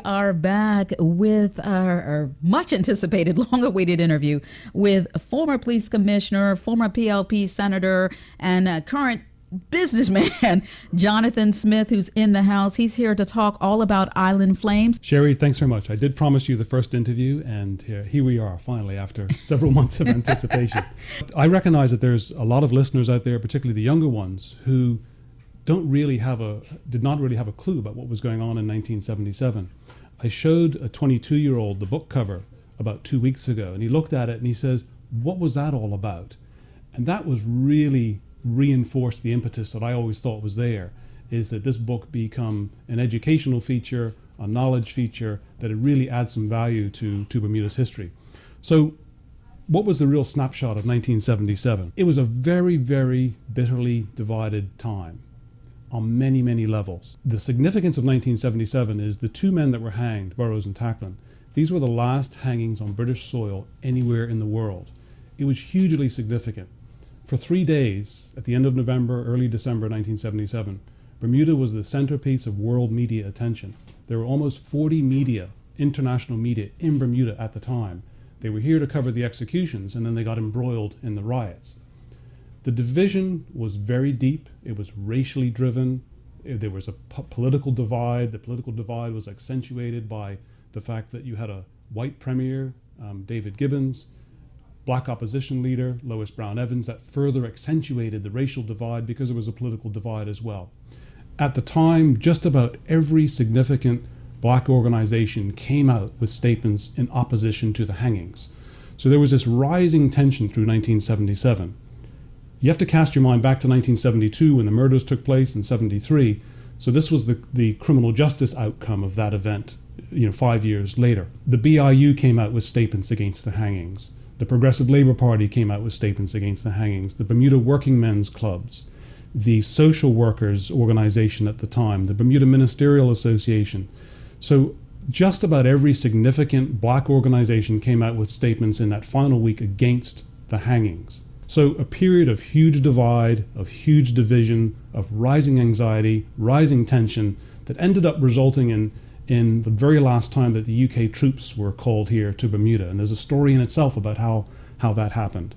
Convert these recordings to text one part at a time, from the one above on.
are back with our much anticipated, long awaited interview with former police commissioner, former PLP senator, and current businessman, Jonathan Smith, who's in the house. He's here to talk all about Island Flames. Sherrie, thanks very much. I did promise you the first interview, and here we are finally after several months of anticipation. I recognize that there's a lot of listeners out there, particularly the younger ones, who did not really have a clue about what was going on in 1977. I showed a 22-year-old the book cover about 2 weeks ago, and he looked at it and he says, "What was that all about?" And that was really reinforced the impetus that I always thought was there, is that this book become an educational feature, a knowledge feature, that it really adds some value to Bermuda's history. So what was the real snapshot of 1977? It was a very, very bitterly divided time on many, many levels. The significance of 1977 is the two men that were hanged, Burroughs and Tackland. These were the last hangings on British soil anywhere in the world. It was hugely significant. For 3 days, at the end of November, early December 1977, Bermuda was the centerpiece of world media attention. There were almost 40 media, international media, in Bermuda at the time. They were here to cover the executions, and then they got embroiled in the riots. The division was very deep. It was racially driven. There was a political divide. The political divide was accentuated by the fact that you had a white premier, David Gibbons, black opposition leader, Lois Brown Evans, that further accentuated the racial divide because there was a political divide as well. At the time, just about every significant black organization came out with statements in opposition to the hangings. So there was this rising tension through 1977. You have to cast your mind back to 1972 when the murders took place in 73. So this was the criminal justice outcome of that event, 5 years later. The BIU came out with statements against the hangings. The Progressive Labour Party came out with statements against the hangings. The Bermuda Working Men's Clubs, the Social Workers Organization at the time, the Bermuda Ministerial Association. So just about every significant black organization came out with statements in that final week against the hangings. So a period of huge divide, of huge division, of rising anxiety, rising tension that ended up resulting in the very last time that the UK troops were called here to Bermuda. And there's a story in itself about how that happened.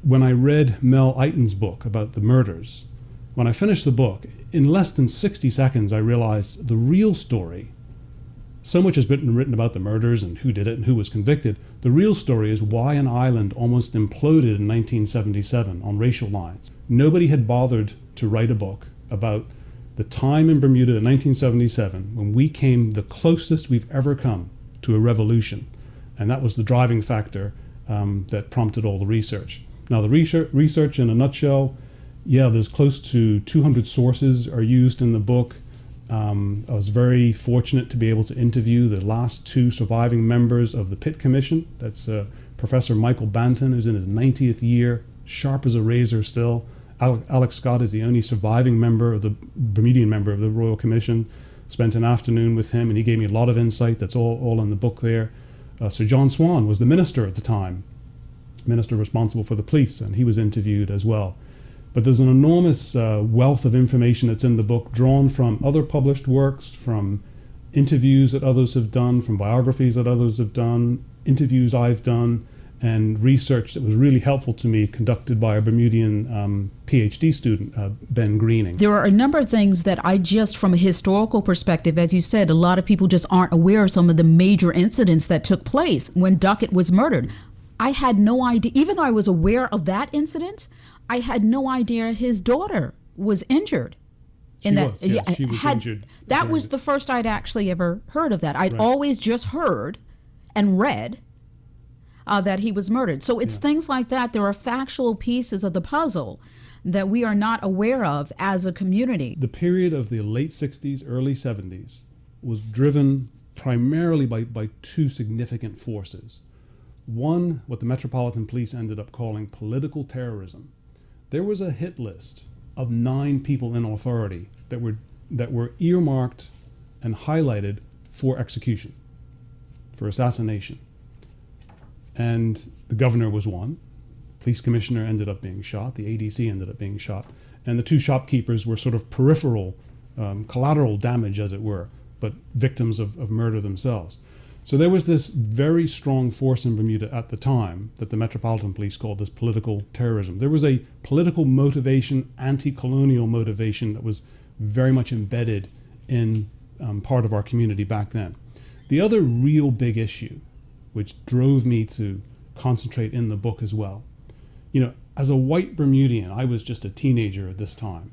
When I read Mel Eighton's book about the murders, when I finished the book, in less than 60 seconds I realized the real story. So much has been written about the murders and who did it and who was convicted. The real story is why an island almost imploded in 1977 on racial lines. Nobody had bothered to write a book about the time in Bermuda in 1977 when we came the closest we've ever come to a revolution. And that was the driving factor that prompted all the research. Now the research in a nutshell, there's close to 200 sources are used in the book. I was very fortunate to be able to interview the last two surviving members of the Pitt Commission. That's Professor Michael Banton, who's in his 90th year, sharp as a razor still. Alex Scott is the only surviving member of the Bermudian member of the Royal Commission. Spent an afternoon with him, and he gave me a lot of insight. That's all in the book there. Sir John Swan was the minister at the time, minister responsible for the police, and he was interviewed as well. But there's an enormous wealth of information that's in the book, drawn from other published works, from interviews that others have done, from biographies that others have done, interviews I've done, and research that was really helpful to me, conducted by a Bermudian PhD student, Ben Greening. There are a number of things that from a historical perspective, as you said, a lot of people just aren't aware of some of the major incidents that took place when Duckett was murdered. I had no idea, even though I was aware of that incident, I had no idea his daughter was injured. She was injured. That was the first I'd actually ever heard of that. I'd always just heard and read that he was murdered. So it's things like that. There are factual pieces of the puzzle that we are not aware of as a community. The period of the late 60s, early 70s was driven primarily by two significant forces. One, what the Metropolitan Police ended up calling political terrorism. There was a hit list of 9 people in authority that were earmarked and highlighted for execution, for assassination. And the governor was one. Police commissioner ended up being shot. The ADC ended up being shot. And the 2 shopkeepers were sort of peripheral, collateral damage, as it were. but victims of murder themselves. So there was this very strong force in Bermuda at the time that the Metropolitan Police called this political terrorism. There was a political motivation, anti-colonial motivation that was very much embedded in part of our community back then. The other real big issue, which drove me to concentrate in the book as well, as a white Bermudian, I was just a teenager at this time.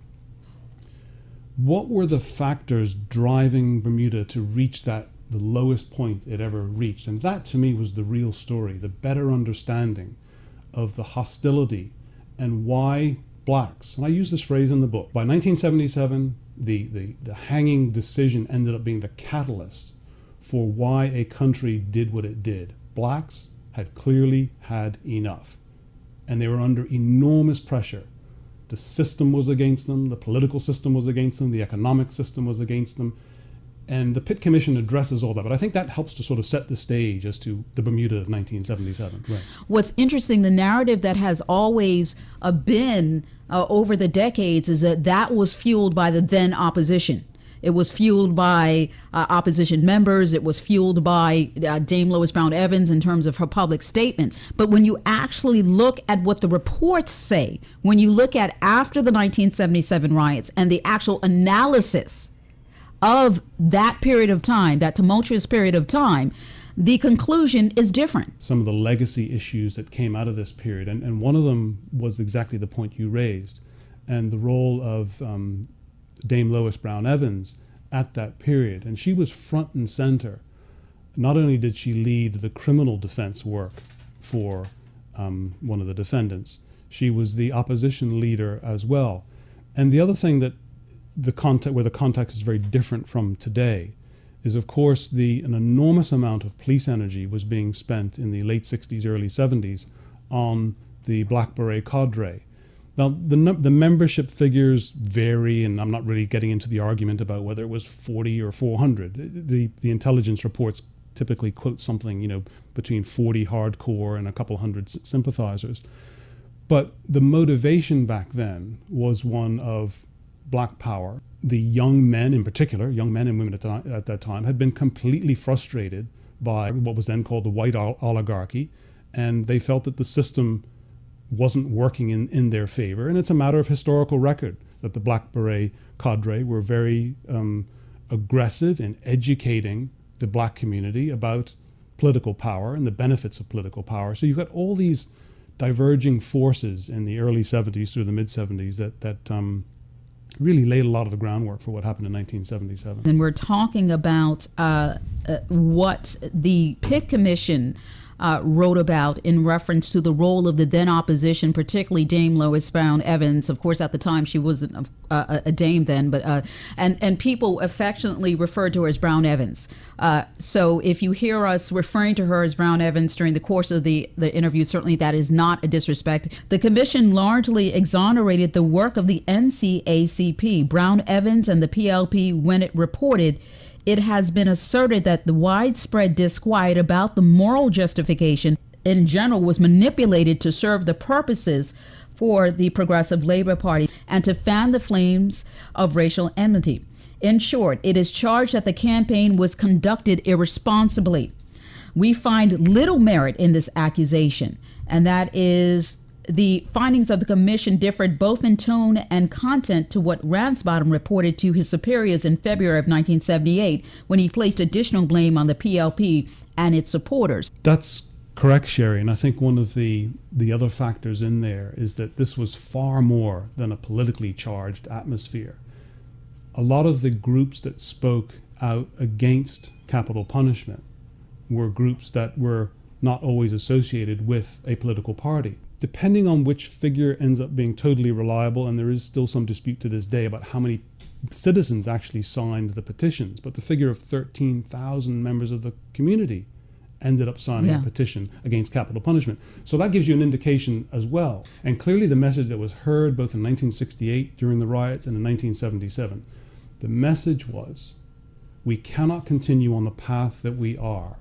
What were the factors driving Bermuda to reach the lowest point it ever reached? And that to me was the real story, the better understanding of the hostility and why blacks, and I use this phrase in the book, by 1977, the hanging decision ended up being the catalyst for why a country did what it did. Blacks had clearly had enough, and they were under enormous pressure. The system was against them, the political system was against them, the economic system was against them. And the Pitt Commission addresses all that. But I think that helps to sort of set the stage as to the Bermuda of 1977. Right. What's interesting, the narrative that has always been over the decades is that was fueled by the then opposition. It was fueled by opposition members. It was fueled by Dame Lois Brown Evans in terms of her public statements. But when you actually look at what the reports say, when you look at after the 1977 riots and the actual analysis of that period of time, that tumultuous period of time, the conclusion is different. Some of the legacy issues that came out of this period, and one of them was exactly the point you raised, and the role of Dame Lois Brown Evans at that period. And she was front and center. Not only did she lead the criminal defense work for one of the defendants, she was the opposition leader as well. And the other thing that where the context is very different from today is, of course, an enormous amount of police energy was being spent in the late 60s, early 70s on the Black Beret cadre. Now, the membership figures vary, and I'm not really getting into the argument about whether it was 40 or 400. The intelligence reports typically quote something, between 40 hardcore and a couple hundred sympathizers. But the motivation back then was one of Black power. The young men in particular, young men and women at that time, had been completely frustrated by what was then called the white oligarchy, and they felt that the system wasn't working in their favor. And it's a matter of historical record that the Black Beret cadre were very aggressive in educating the black community about political power and the benefits of political power. So you've got all these diverging forces in the early 70s through the mid 70s that really laid a lot of the groundwork for what happened in 1977. And we're talking about what the Pitt Commission wrote about in reference to the role of the then opposition, particularly Dame Lois Brown Evans. Of course, at the time she wasn't a dame then, but and people affectionately referred to her as Brown Evans. So if you hear us referring to her as Brown Evans during the course of the interview, certainly that is not a disrespect. The commission largely exonerated the work of the NCACP, Brown Evans, and the PLP when it reported, "It has been asserted that the widespread disquiet about the moral justification in general was manipulated to serve the purposes for the Progressive Labor Party and to fan the flames of racial enmity. In short, it is charged that the campaign was conducted irresponsibly. We find little merit in this accusation, and that is the findings of the commission differed both in tone and content to what Ransbottom reported to his superiors in February of 1978 when he placed additional blame on the PLP and its supporters." That's correct, Sherrie, and I think one of the other factors in there is that this was far more than a politically charged atmosphere. A lot of the groups that spoke out against capital punishment were groups that were not always associated with a political party. Depending on which figure ends up being totally reliable, and there is still some dispute to this day about how many citizens actually signed the petitions, but the figure of 13,000 members of the community ended up signing a petition against capital punishment. So that gives you an indication as well. And clearly the message that was heard both in 1968 during the riots and in 1977, the message was, we cannot continue on the path that we are,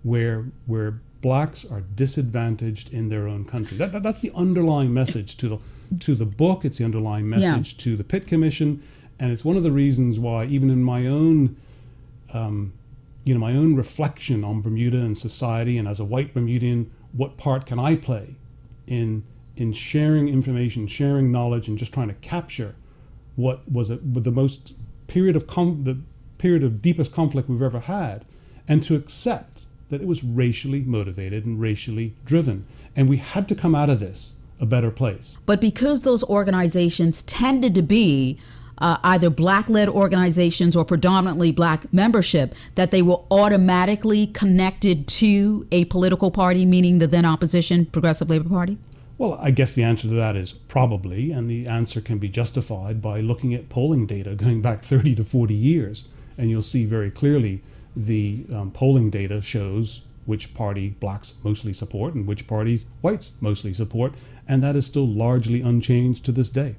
where blacks are disadvantaged in their own country. That's the underlying message to the book. It's the underlying message to the Pitt Commission, and it's one of the reasons why, even in my own my own reflection on Bermuda and society, and as a white Bermudian, what part can I play in sharing information, sharing knowledge, and just trying to capture what was the most the period of deepest conflict we've ever had, and to accept that it was racially motivated and racially driven, and we had to come out of this a better place. But because those organizations tended to be either black-led organizations or predominantly black membership, that they were automatically connected to a political party, meaning the then opposition Progressive Labor Party? Well, I guess the answer to that is probably, and the answer can be justified by looking at polling data going back 30 to 40 years, and you'll see very clearly the polling data shows which party blacks mostly support and which parties whites mostly support, and that is still largely unchanged to this day.